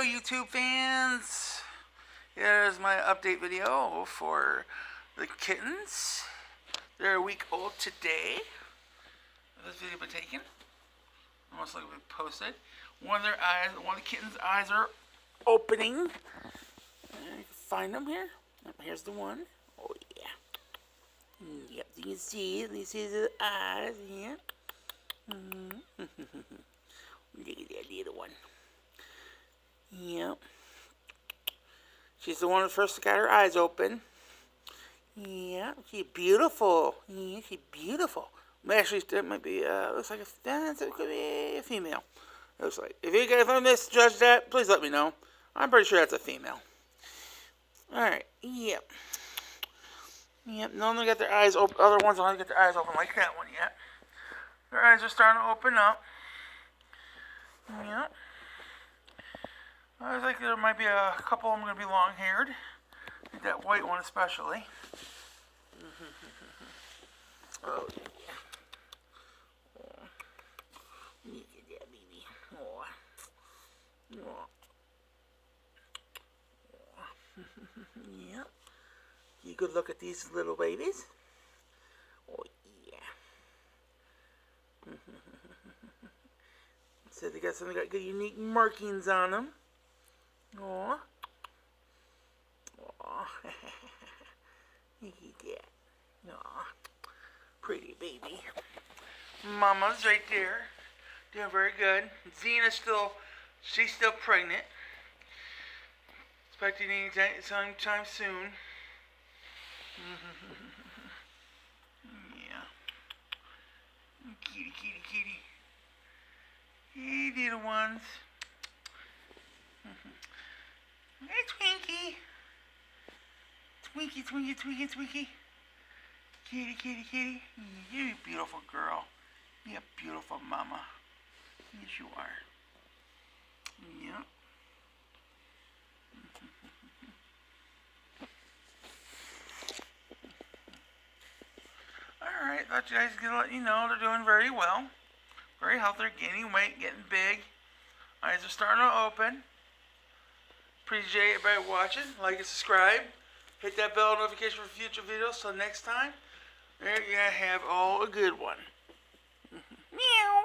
Hello YouTube fans, here's my update video for the kittens. They're a week old today. This video been taken, almost like we posted. One of the kittens' eyes are opening. You can find them here. Here's the one. Oh yeah. Yep, you can see the eyes here. Look at that little one. Yep. She's the one that first got her eyes open. Yeah, she's beautiful. Yeah, she's beautiful. Actually, that might be, looks like it could be a female. Looks like. If I misjudge that, please let me know. I'm pretty sure that's a female. Alright, yep. Yep, none of them got their eyes open. Other ones don't get their eyes open like that one yet. Their eyes are starting to open up. Yep. I think there might be a couple of them going to be long-haired. That white one especially. Oh, yeah. Oh. Look at that baby. Oh. Oh. Oh. Yep. You good look at these little babies. Oh, yeah. So they got good unique markings on them. Aww. Aww. Look at that. Aww. Pretty baby. Mama's right there. Doing very good. Zena's she's still pregnant. Expecting any sometime soon. Yeah. Kitty, kitty, kitty. Hey, little ones. Hey, Twinkie. Twinkie, Twinkie, Twinkie, Twinkie. Kitty, kitty, kitty. You're a beautiful girl. You're a beautiful mama. Yes, you are. Yep. Alright, thought you guys could let you know they're doing very well. Very healthy. They're gaining weight, getting big. Eyes are starting to open. Appreciate everybody watching. Like and subscribe. Hit that bell notification for future videos. Till next time, there you have all a good one. Meow.